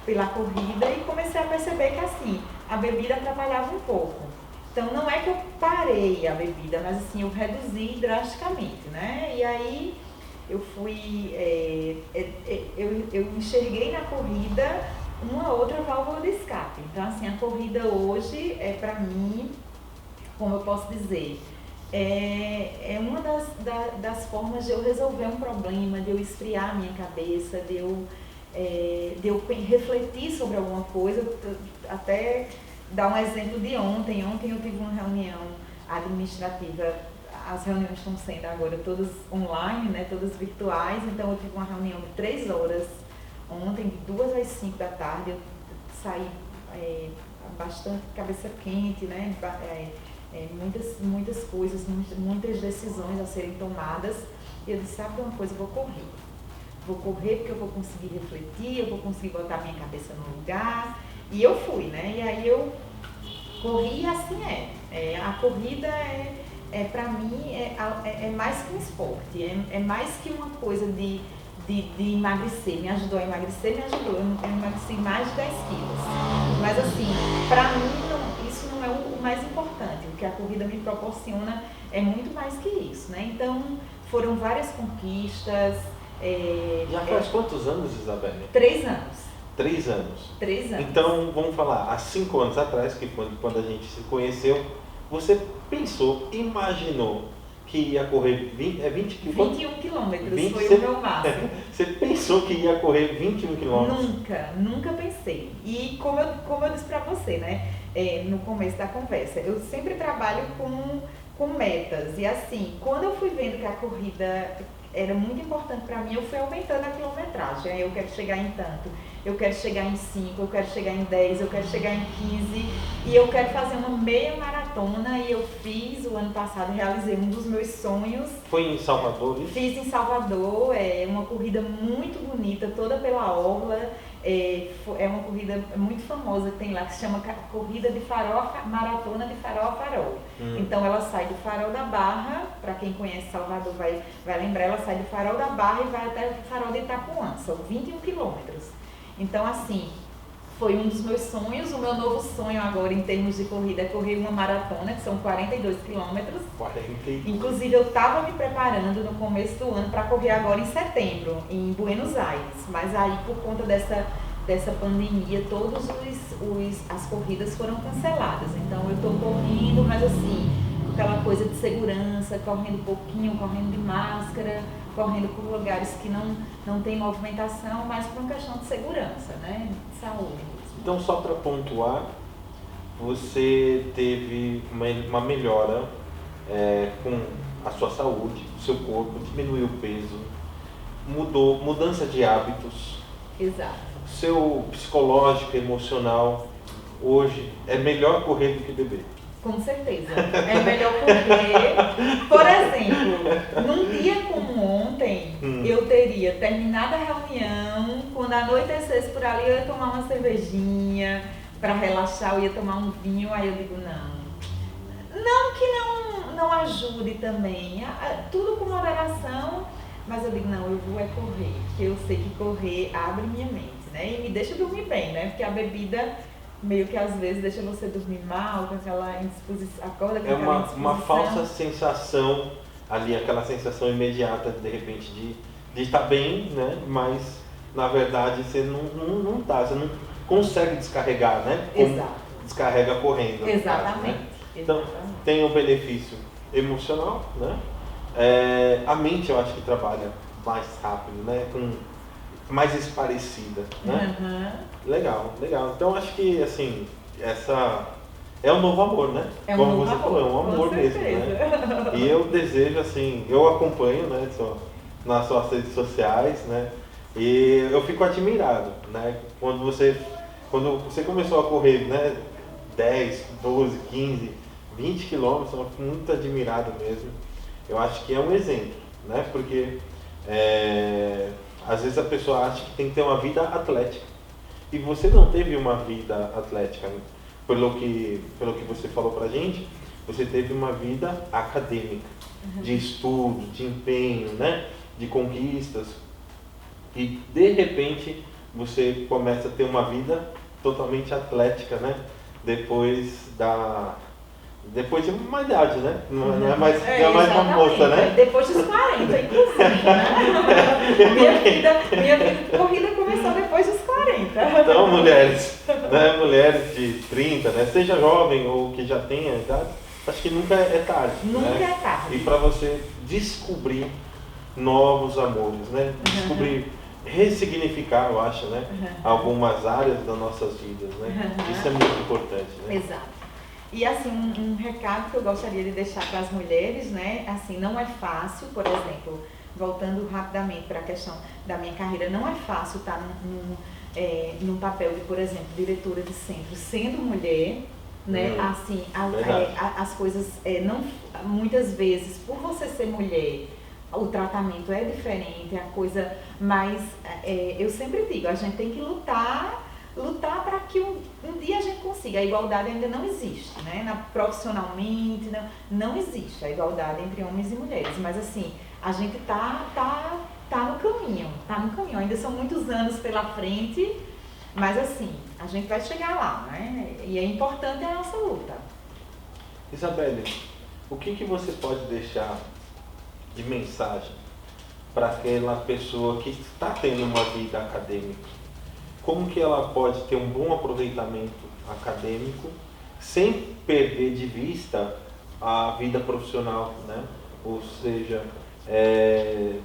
pela corrida e comecei a perceber que assim, a bebida atrapalhava um pouco. Então não é que eu parei a bebida, mas assim, eu reduzi drasticamente, né? E aí eu fui, eu enxerguei na corrida uma outra válvula de escape. Então assim, a corrida hoje é para mim, como eu posso dizer, é uma das formas de eu resolver um problema, de eu esfriar a minha cabeça, de eu refletir sobre alguma coisa. Até dar um exemplo de ontem. Ontem eu tive uma reunião administrativa, as reuniões estão sendo agora todas online, né, todas virtuais, então eu tive uma reunião de 3 horas ontem, de 2 às 5 da tarde, eu saí bastante cabeça quente, né, muitas coisas, muitas decisões a serem tomadas, e eu disse, sabe uma coisa, eu vou correr porque eu vou conseguir refletir, eu vou conseguir botar minha cabeça no lugar. E eu fui, né? E aí eu corri e assim a corrida pra mim, é mais que um esporte, é mais que uma coisa de emagrecer. Me ajudou a emagrecer, me ajudou. Eu emagreci mais de 10 quilos. Mas assim, pra mim, isso não é o mais importante. O que a corrida me proporciona é muito mais que isso, né? Então, foram várias conquistas. Já faz quantos anos, Isabelle? 3 anos. 3 anos. 3 anos. Então, vamos falar, há 5 anos atrás, que foi quando a gente se conheceu, você pensou, imaginou que ia correr 21 quilômetros, foi o meu máximo. Você pensou que ia correr 21 quilômetros? Nunca pensei. E como eu disse pra você, né, no começo da conversa, eu sempre trabalho com metas. E assim, quando eu fui vendo que a corrida era muito importante para mim, eu fui aumentando a quilometragem. Eu quero chegar em tanto, eu quero chegar em 5, eu quero chegar em 10, eu quero chegar em 15 e eu quero fazer uma meia maratona. E eu fiz o ano passado, realizei um dos meus sonhos. Foi em Salvador isso? Fiz em Salvador, uma corrida muito bonita, toda pela orla. é uma corrida muito famosa que tem lá, que se chama Corrida de Farol, Maratona de Farol a Farol. Então ela sai do Farol da Barra, para quem conhece Salvador vai lembrar, ela sai do Farol da Barra e vai até o Farol de Itapuã, são 21 quilômetros. Então assim, foi um dos meus sonhos. O meu novo sonho agora em termos de corrida é correr uma maratona, que são 42 quilômetros. Inclusive eu estava me preparando no começo do ano para correr agora em setembro, em Buenos Aires. Mas aí por conta dessa pandemia, todas as corridas foram canceladas. Então eu estou correndo, mas assim, com aquela coisa de segurança, correndo pouquinho, correndo de máscara, correndo por lugares que não tem movimentação, mas por uma questão de segurança, né? De saúde. Então, só para pontuar, você teve uma melhora com a sua saúde, o seu corpo, diminuiu o peso, mudança de hábitos. Exato. Seu psicológico, emocional, hoje é melhor correr do que beber. Com certeza. É melhor correr. Por exemplo, num dia como ontem, eu teria terminado a reunião, quando anoitecesse por ali, eu ia tomar uma cervejinha para relaxar, eu ia tomar um vinho, aí eu digo, não que não ajude também, tudo com moderação, mas eu digo, não, eu vou correr, porque eu sei que correr abre minha mente, né? E me deixa dormir bem, né? Porque a bebida meio que às vezes deixa você dormir mal, com aquela indisposição, acorda com aquela indisposição. Uma falsa sensação ali, aquela sensação imediata de repente de estar bem, né? Mas na verdade você não tá, você não consegue descarregar, né? Como Exato. Descarrega correndo. Exatamente. Caso, né? Então tem um benefício emocional, né? A mente eu acho que trabalha mais rápido, né? Mais esparecida, né? Legal. Então acho que assim, essa é um novo amor, né? Como você falou, é um amor mesmo, né? E eu desejo assim, eu acompanho, né, nas suas redes sociais, né? E eu fico admirado, né? Quando você começou a correr, né, 10, 12, 15, 20 quilômetros, eu fico muito admirado mesmo. Eu acho que é um exemplo, né? Porque às vezes a pessoa acha que tem que ter uma vida atlética. E você não teve uma vida atlética, pelo que você falou pra gente, você teve uma vida acadêmica, de estudo, de empenho, né? De conquistas. E de repente você começa a ter uma vida totalmente atlética, né? Depois de uma idade, né? Não é mais uma moça, né? Depois dos 40, inclusive, né? minha vida de corrida começou depois dos 40. Então, mulheres de 30, né? Seja jovem ou que já tenha idade, acho que nunca é tarde. Nunca né? é tarde. E para você descobrir novos amores, né? Descobrir, ressignificar, eu acho, né? Algumas áreas das nossas vidas, né? Isso é muito importante, né? Exato. E assim, um recado que eu gostaria de deixar para as mulheres, né? Assim, não é fácil, por exemplo, voltando rapidamente para a questão da minha carreira, não é fácil estar num papel de, por exemplo, diretora de centro, sendo mulher, né? Assim, as coisas, muitas vezes, por você ser mulher, o tratamento é diferente, a coisa, mas eu sempre digo, a gente tem que lutar para que um dia a gente consiga. A igualdade ainda não existe, né? Profissionalmente não existe a igualdade entre homens e mulheres, mas assim, a gente tá no caminho, ainda são muitos anos pela frente, mas assim, a gente vai chegar lá, né? E é importante a nossa luta. Isabelle, o que você pode deixar de mensagem para aquela pessoa que está tendo uma vida acadêmica? Como que ela pode ter um bom aproveitamento acadêmico sem perder de vista a vida profissional, né? Ou seja,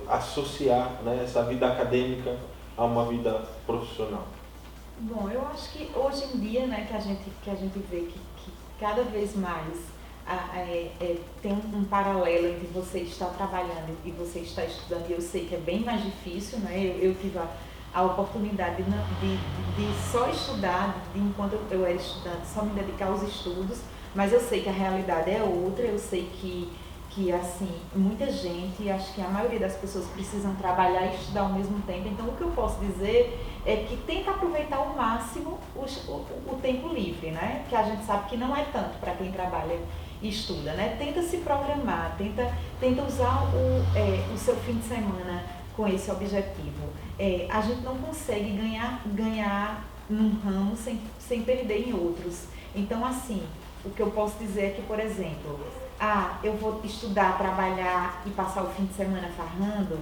associar, né, essa vida acadêmica a uma vida profissional? Bom, eu acho que hoje em dia, né, que a gente vê que cada vez mais tem um paralelo entre você estar trabalhando e você estar estudando, e eu sei que é bem mais difícil, né? Eu tive a oportunidade de só estudar, enquanto eu era estudante, só me dedicar aos estudos, mas eu sei que a realidade é outra, eu sei que que assim, muita gente, acho que a maioria das pessoas precisam trabalhar e estudar ao mesmo tempo. Então, o que eu posso dizer é que tenta aproveitar ao máximo o tempo livre, né? Que a gente sabe que não é tanto para quem trabalha e estuda, né? Tenta se programar, tenta usar o seu fim de semana com esse objetivo. A gente não consegue ganhar num ramo sem perder em outros. Então, assim, o que eu posso dizer é que, por exemplo, eu vou estudar, trabalhar e passar o fim de semana farrando,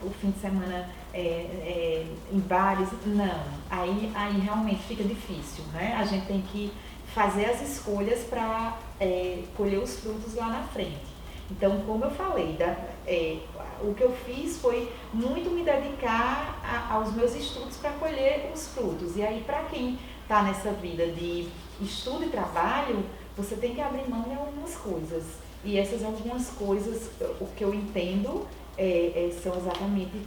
o fim de semana em bares, não. Aí realmente fica difícil, né? A gente tem que fazer as escolhas para colher os frutos lá na frente. Então, como eu falei, o que eu fiz foi muito me dedicar aos meus estudos para colher os frutos. E aí, para quem está nessa vida de estudo e trabalho, você tem que abrir mão de algumas coisas. E essas algumas coisas, o que eu entendo, são exatamente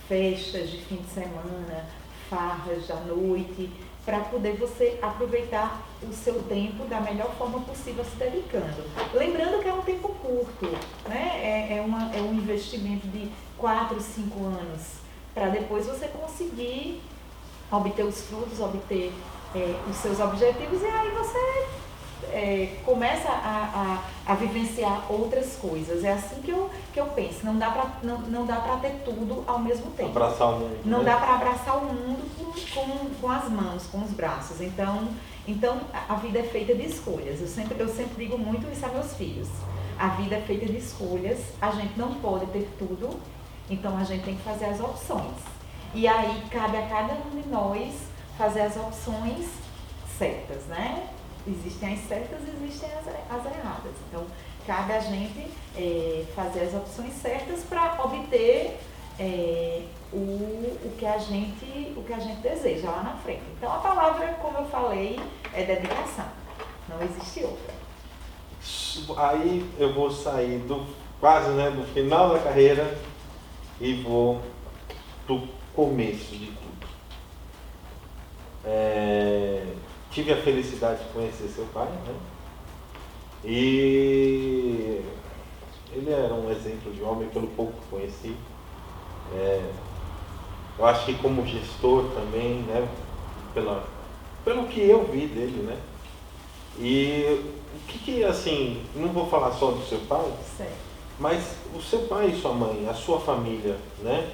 festas de fim de semana, farras da noite, para poder você aproveitar o seu tempo da melhor forma possível se dedicando. Lembrando que é um tempo curto, né? É um investimento de 4, 5 anos, para depois você conseguir obter os frutos, obter os seus objetivos, e aí você começa a vivenciar outras coisas. É assim que eu penso. Não dá para ter tudo ao mesmo tempo. Abraçar o mundo. Não né? dá para abraçar o mundo com as mãos, com os braços. Então a vida é feita de escolhas. Eu sempre digo muito isso a meus filhos. A vida é feita de escolhas. A gente não pode ter tudo. Então a gente tem que fazer as opções. E aí cabe a cada um de nós fazer as opções certas, né? Existem as certas e existem as erradas. Então, cabe a gente fazer as opções certas para obter o que a gente deseja lá na frente. Então, a palavra, como eu falei, é dedicação. Não existe outra. Aí eu vou sair quase do final da carreira e vou do começo de tudo. Tive a felicidade de conhecer seu pai, né? E ele era um exemplo de homem, pelo pouco que conheci. Eu acho que como gestor também, né? Pelo que eu vi dele, né? E o que assim, não vou falar só do seu pai, certo, mas o seu pai e sua mãe, a sua família, né?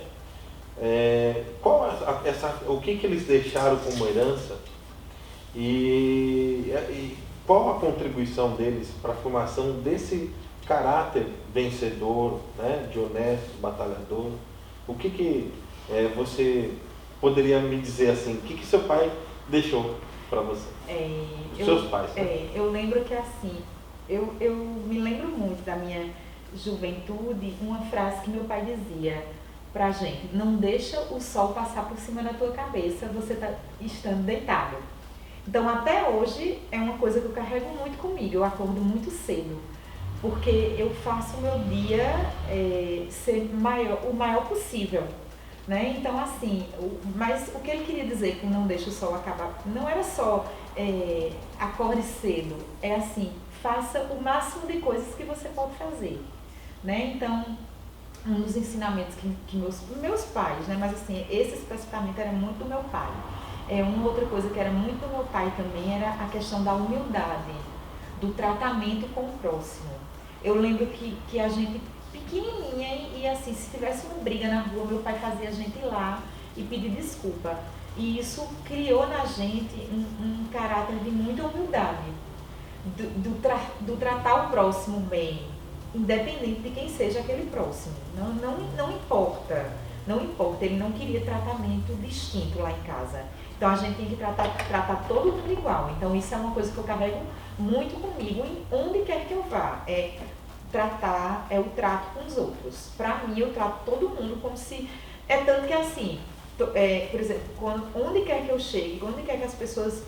O que eles deixaram como herança e qual a contribuição deles para a formação desse caráter vencedor, né, de honesto, batalhador? O que você poderia me dizer assim, o que seu pai deixou para você? Seus pais, né? Eu lembro que assim, eu me lembro muito da minha juventude, uma frase que meu pai dizia pra gente: não deixa o sol passar por cima da tua cabeça, você tá estando deitado. Então, até hoje, é uma coisa que eu carrego muito comigo. Eu acordo muito cedo, porque eu faço o meu dia ser o maior possível, né? Então, assim, mas o que ele queria dizer com não deixa o sol acabar, não era só acorde cedo, é assim, faça o máximo de coisas que você pode fazer, né? Então, um dos ensinamentos que meus pais, né? Mas assim, esse especificamente era muito do meu pai. Uma outra coisa que era muito do meu pai também era a questão da humildade, do tratamento com o próximo. Eu lembro que a gente, pequenininha, e assim, se tivesse uma briga na rua, meu pai fazia a gente ir lá e pedir desculpa. E isso criou na gente um caráter de muita humildade, do tratar o próximo bem, independente de quem seja aquele próximo. Não importa, ele não queria tratamento distinto lá em casa. Então a gente tem que tratar todo mundo igual. Então isso é uma coisa que eu carrego muito comigo, em onde quer que eu vá. O trato com os outros. Para mim, eu trato todo mundo como se... tanto que assim, por exemplo, onde quer que eu chegue, onde quer que as pessoas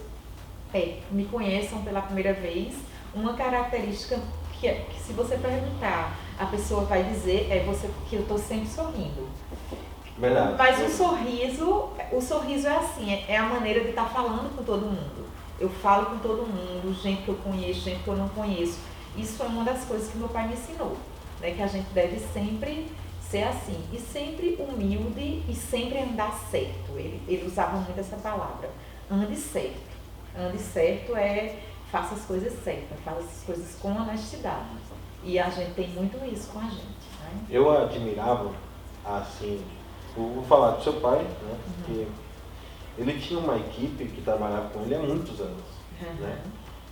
me conheçam pela primeira vez, uma característica que se você perguntar, a pessoa vai dizer que eu estou sempre sorrindo. Verdade. Mas o sorriso é assim, é a maneira de estar falando com todo mundo. Eu falo com todo mundo, gente que eu conheço, gente que eu não conheço. Isso foi uma das coisas que meu pai me ensinou, né? Que a gente deve sempre ser assim, e sempre humilde e sempre andar certo. Ele usava muito essa palavra, ande certo. Ande certo faça as coisas certas, faça as coisas com honestidade. E a gente tem muito isso com a gente, né? Eu admirava, assim, vou falar do seu pai, né? Porque ele tinha uma equipe que trabalhava com ele há muitos anos, né?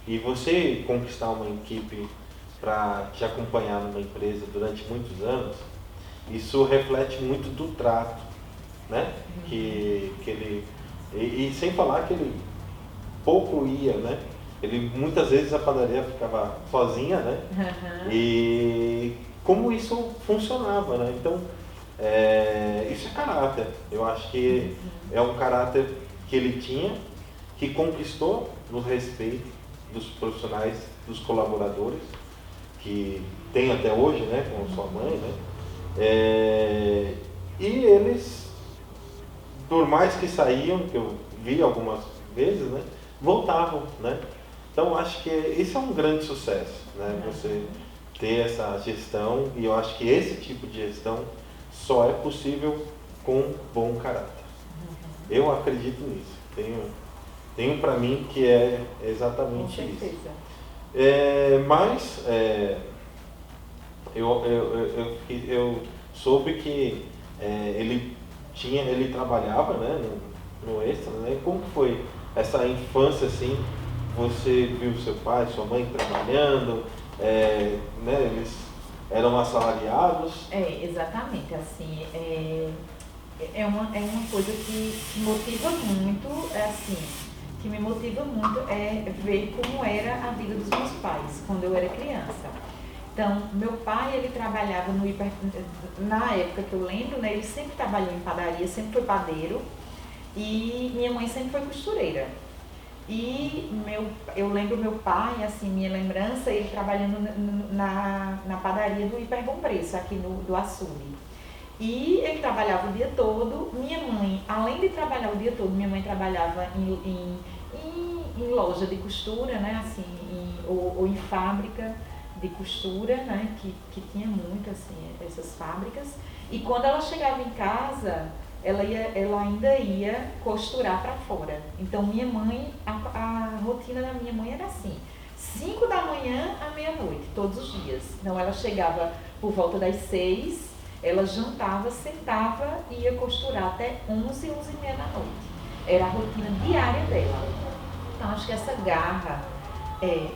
E você conquistar uma equipe para te acompanhar numa empresa durante muitos anos, isso reflete muito do trato, né? Que ele... E sem falar que ele pouco ia, né? Ele, muitas vezes a padaria ficava sozinha, né? E como isso funcionava, né? Então, isso é caráter. Eu acho que é um caráter que ele tinha, que conquistou no respeito dos profissionais, dos colaboradores, que tem até hoje, né? Com sua mãe, né? E eles, por mais que saíam, que eu vi algumas vezes, né? Voltavam, né? Então, acho que isso é um grande sucesso, né? Você ter essa gestão, e eu acho que esse tipo de gestão só é possível com bom caráter. Eu acredito nisso. Tenho para mim que é exatamente isso. Mas eu soube que ele trabalhava, né, no Extra, né? Como foi essa infância assim? Você viu seu pai, sua mãe trabalhando, né, eles eram assalariados? Exatamente, assim, é uma coisa que motiva muito, assim, que me motiva muito é ver como era a vida dos meus pais quando eu era criança. Então, meu pai, ele trabalhava na época que eu lembro, né, ele sempre trabalhou em padaria, sempre foi padeiro, e minha mãe sempre foi costureira. E eu lembro meu pai, assim, minha lembrança, ele trabalhando na padaria do Hiper Bom Preço, aqui do açougue. E ele trabalhava o dia todo. Minha mãe, além de trabalhar o dia todo, minha mãe trabalhava em loja de costura, né, assim, ou em fábrica de costura, né, que tinha muito, assim, essas fábricas. E quando ela chegava em casa, ela ainda ia costurar para fora. Então minha mãe, a rotina da minha mãe era assim, 5 da manhã à meia-noite, todos os dias. Então ela chegava por volta das 6, ela jantava, sentava e ia costurar até 11, 11h30 da noite. Era a rotina diária dela. Então acho que essa garra,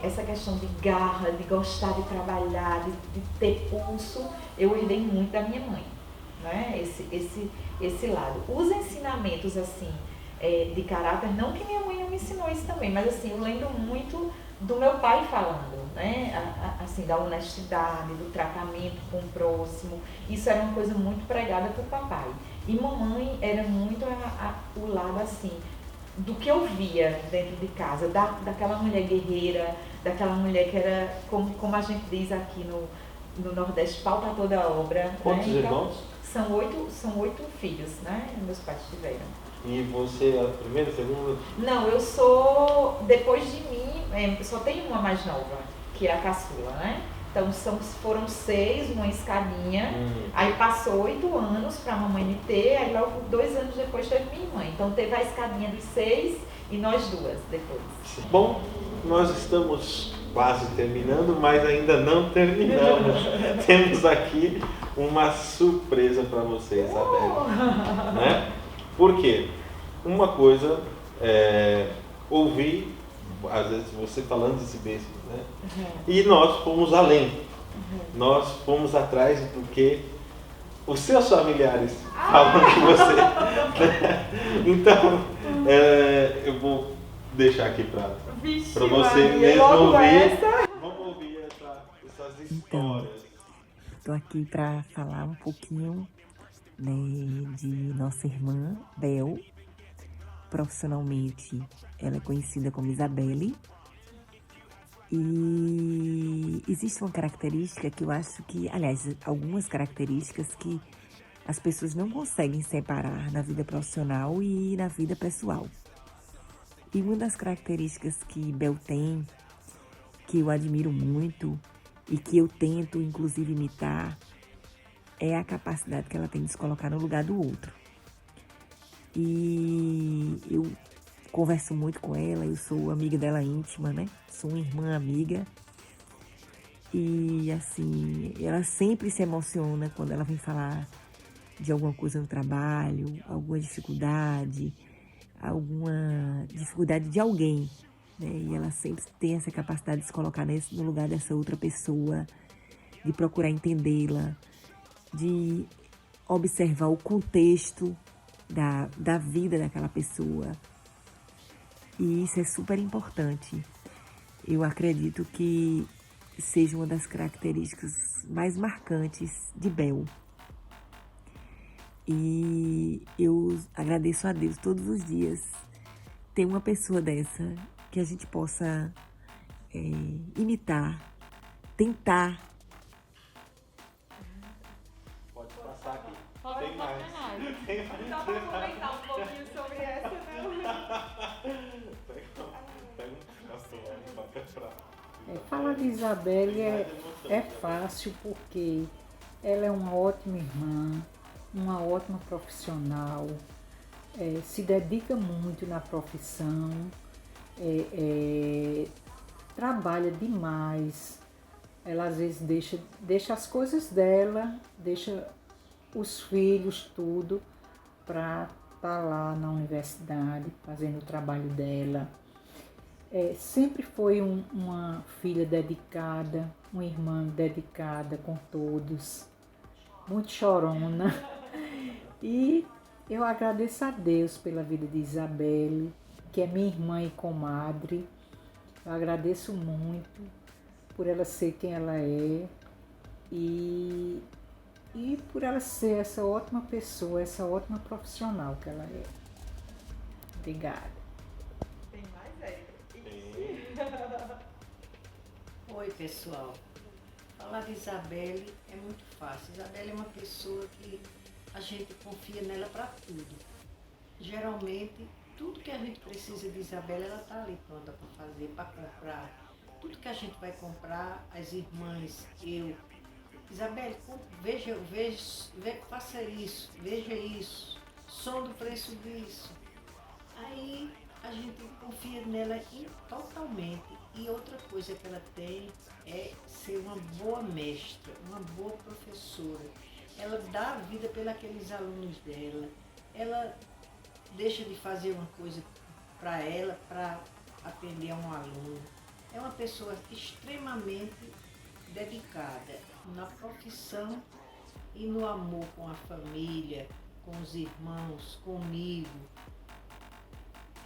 essa questão de garra, de gostar de trabalhar, de ter pulso, eu herdei muito da minha mãe, né? Esse lado. Os ensinamentos, assim, de caráter, não que minha mãe não me ensinou isso também, mas assim, eu lembro muito do meu pai falando, né? Assim, da honestidade, do tratamento com o próximo. Isso era uma coisa muito pregada por papai. E mamãe era muito o lado, assim, do que eu via dentro de casa, daquela mulher guerreira, daquela mulher que era, como a gente diz aqui no Nordeste, pauta toda a obra. Quantos né? irmãos? São oito filhos, né? Meus pais tiveram. E você é a primeira, segunda? Não, eu sou, depois de mim, só tem uma mais nova, que é a caçula, né? Então foram 6, uma escadinha, aí passou 8 anos para a mamãe me ter, aí logo 2 anos depois teve minha irmã. Então teve a escadinha de 6 e nós 2 depois. Bom, nós estamos quase terminando, mas ainda não terminamos. Temos aqui uma surpresa para você, Isabelle. Né? Por quê? Uma coisa, ouvir, às vezes, você falando desse beijo, né? E nós fomos além. Nós fomos atrás do que os seus familiares falam de você. Então, eu vou deixar aqui para você mesmo ouvir. Vamos ouvir essas histórias. Então, estou aqui para falar um pouquinho, né, de nossa irmã, Bel. Profissionalmente, ela é conhecida como Isabelle. E existe uma característica que eu acho que, aliás, algumas características que as pessoas não conseguem separar na vida profissional e na vida pessoal. E uma das características que Bel tem, que eu admiro muito, e que eu tento, inclusive, imitar, é a capacidade que ela tem de se colocar no lugar do outro. E eu converso muito com ela, eu sou amiga dela íntima, né? Sou uma irmã amiga. E, assim, ela sempre se emociona quando ela vem falar de alguma coisa no trabalho, alguma dificuldade de alguém, né? E ela sempre tem essa capacidade de se colocar no lugar dessa outra pessoa, de procurar entendê-la, de observar o contexto da vida daquela pessoa. E isso é super importante. Eu acredito que seja uma das características mais marcantes de Bel. E eu agradeço a Deus todos os dias ter uma pessoa dessa que a gente possa imitar, tentar. Pode passar aqui. Pode Tem mais. Tem mais. Só para comentar um pouquinho sobre essa, não. Falar de Isabelle é fácil porque ela é uma ótima irmã, uma ótima profissional, se dedica muito na profissão, trabalha demais. Ela às vezes deixa as coisas dela, deixa os filhos, tudo, para estar lá na universidade, fazendo o trabalho dela. Sempre foi uma filha dedicada, uma irmã dedicada com todos, muito chorona. E eu agradeço a Deus pela vida de Isabelle, que é minha irmã e comadre. Eu agradeço muito por ela ser quem ela é e por ela ser essa ótima pessoa, essa ótima profissional que ela é. Obrigada. Tem mais, Érica? Oi, pessoal. Falar de Isabelle é muito fácil. Isabelle é uma pessoa que a gente confia nela para tudo. Geralmente, tudo que a gente precisa de Isabelle, ela está ali pronta para fazer, para comprar. Tudo que a gente vai comprar, as irmãs, eu. Isabelle, faça isso, veja isso, sonda o preço disso. Aí a gente confia nela totalmente. E outra coisa que ela tem é ser uma boa mestra, uma boa professora. Ela dá a vida pelos alunos dela. Ela deixa de fazer uma coisa para ela, para atender a um aluno. É uma pessoa extremamente dedicada na profissão e no amor com a família, com os irmãos, comigo.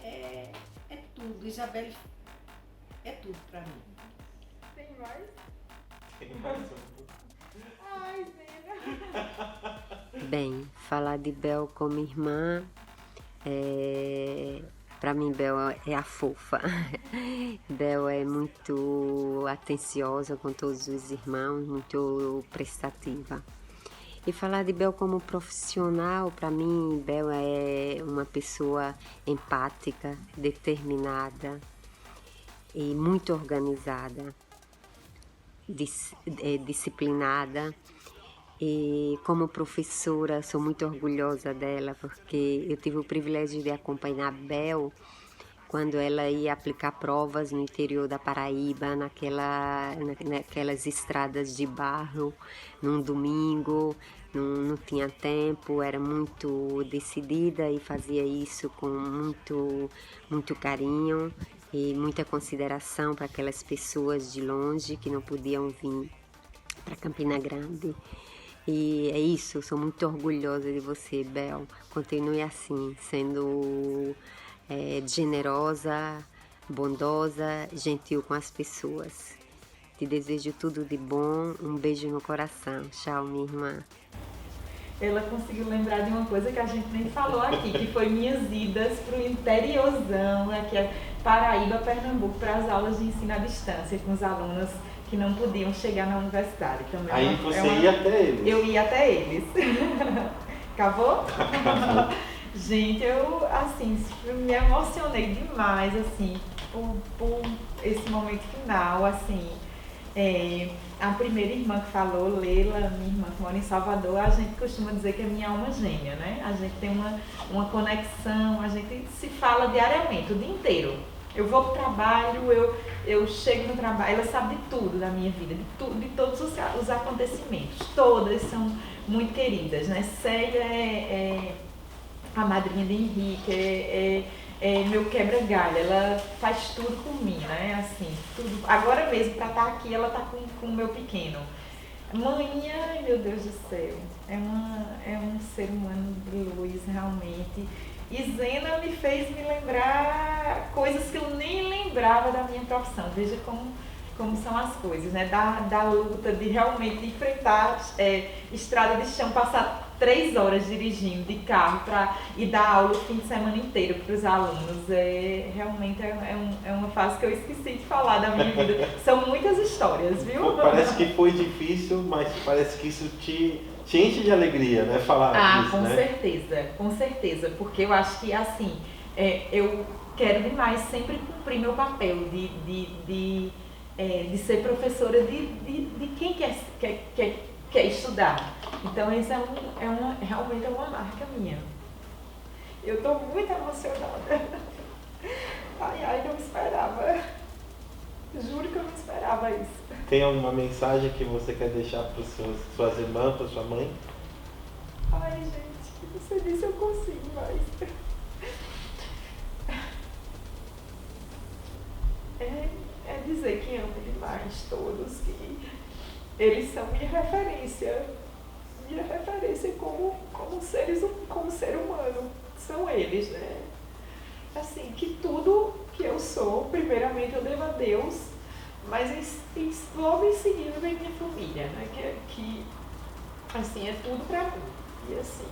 É tudo. Isabelle é tudo para mim. Tem mais? Tem mais um pouco. Ai, Zena. Bem, falar de Bel como irmã, para mim Bel é a fofa. Bel é muito atenciosa com todos os irmãos, muito prestativa. E falar de Bel como profissional, para mim, Bel é uma pessoa empática, determinada e muito organizada, disciplinada. E como professora, sou muito orgulhosa dela, porque eu tive o privilégio de acompanhar a Bel quando ela ia aplicar provas no interior da Paraíba, naquelas estradas de barro, num domingo, não tinha tempo, era muito decidida e fazia isso com muito carinho e muita consideração para aquelas pessoas de longe que não podiam vir para Campina Grande. E é isso, sou muito orgulhosa de você, Bel. Continue assim, sendo generosa, bondosa, gentil com as pessoas. Te desejo tudo de bom, um beijo no coração. Tchau, minha irmã. Ela conseguiu lembrar de uma coisa que a gente nem falou aqui, que foi minhas idas para o interiorzão, aqui é Paraíba, Pernambuco, para as aulas de ensino à distância com os alunos que não podiam chegar na universidade. Também aí você ia até eles? Eu ia até eles. Acabou? Gente, eu assim, me emocionei demais assim, por esse momento final, assim. A primeira irmã que falou, Leila, minha irmã que mora em Salvador, a gente costuma dizer que é minha alma gêmea, né? A gente tem uma conexão, a gente se fala diariamente, o dia inteiro. Eu vou para o trabalho, eu chego no trabalho, ela sabe de tudo da minha vida, de todos os acontecimentos. Todas são muito queridas, né? Célia é a madrinha de Henrique, é meu quebra-galho, ela faz tudo por mim, né? Assim, tudo. Agora mesmo, para estar aqui, ela está com o meu pequeno. Mãe, ai meu Deus do céu, é um ser humano de luz, realmente. E Zena me fez me lembrar coisas que eu nem lembrava da minha profissão. Veja como são as coisas, né? Da luta de realmente enfrentar estrada de chão, passar 3 horas dirigindo de carro e dar aula o fim de semana inteiro para os alunos. Realmente é uma fase que eu esqueci de falar da minha vida. São muitas histórias, viu? Parece que foi difícil, mas parece que isso te enche de alegria, né? Falar disso, né? Com certeza, porque eu acho que assim, eu quero demais sempre cumprir meu papel de ser professora de quem quer estudar. Então essa realmente é uma marca minha. Eu estou muito emocionada. Ai, não esperava. Juro que eu não esperava isso. Tem alguma mensagem que você quer deixar para suas irmãs, para sua mãe? Ai, gente, você disse eu consigo, mas... É dizer que amo demais todos, que eles são minha referência como ser humano, são eles, né? Assim, que tudo que eu sou, primeiramente eu devo a Deus, mas logo em seguida vem minha família, né? Que assim, é tudo pra mim. E assim,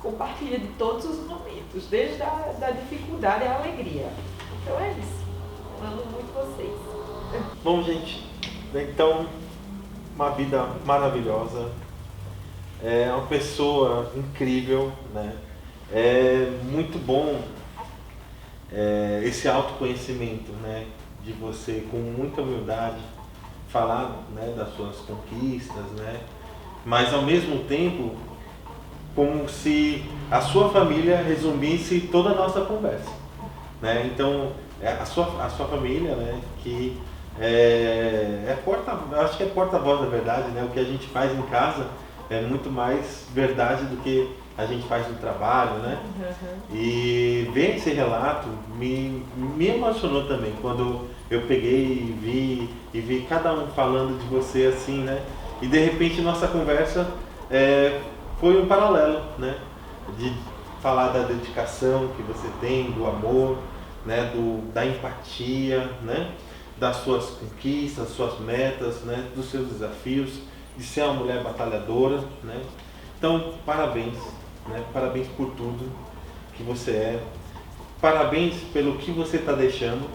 compartilha de todos os momentos, desde da dificuldade à alegria. Então é isso. Amo muito vocês. Bom, gente, então, uma vida maravilhosa. É uma pessoa incrível, né? É muito bom esse autoconhecimento, né? De você, com muita humildade, falar, né, das suas conquistas, né? Mas ao mesmo tempo, como se a sua família resumisse toda a nossa conversa, né? Então, a sua família, né, que acho que é porta-voz da verdade, né? O que a gente faz em casa é muito mais verdade do que a gente faz no trabalho, né? Uhum. E ver esse relato me emocionou também, quando eu peguei e vi cada um falando de você assim, né? E de repente nossa conversa foi um paralelo, né? De falar da dedicação que você tem, do amor, né? Da empatia, né? Das suas conquistas, suas metas, né? Dos seus desafios, de ser uma mulher batalhadora, né? Então, parabéns, né? Parabéns por tudo que você é. Parabéns pelo que você está deixando.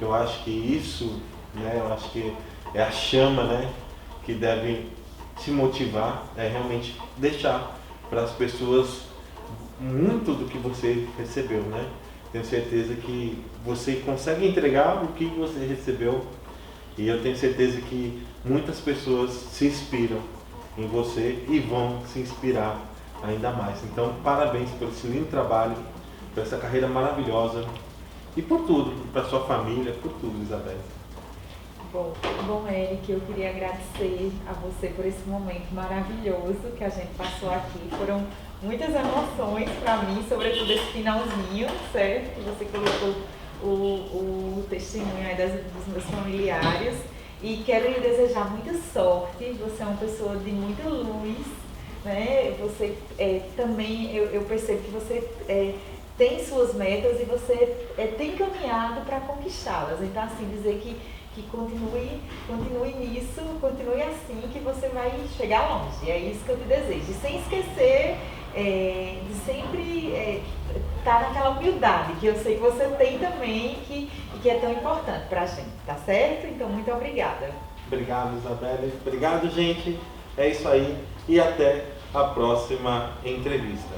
Eu acho que isso, né? Eu acho que é a chama, né? Que deve te motivar, realmente deixar para as pessoas muito do que você recebeu, né? Tenho certeza que você consegue entregar o que você recebeu, e eu tenho certeza que muitas pessoas se inspiram em você e vão se inspirar ainda mais. Então, parabéns por esse lindo trabalho, por essa carreira maravilhosa e por tudo, para sua família, por tudo, Isabelle. Bom, Eric, eu queria agradecer a você por esse momento maravilhoso que a gente passou aqui. Foram muitas emoções para mim, sobretudo esse finalzinho, certo? Que você colocou o testemunho aí dos meus familiares. E quero lhe desejar muita sorte. Você é uma pessoa de muita luz, né? Você também, eu percebo que você tem suas metas e você tem caminhado para conquistá-las. Então, assim, dizer que continue nisso, continue assim, que você vai chegar longe. É isso que eu te desejo. E sem esquecer de sempre estar naquela humildade, que eu sei que você tem também, que é tão importante pra gente, tá certo? Então, muito obrigada. Obrigado, Isabelle. Obrigado, gente. É isso aí. E até a próxima entrevista.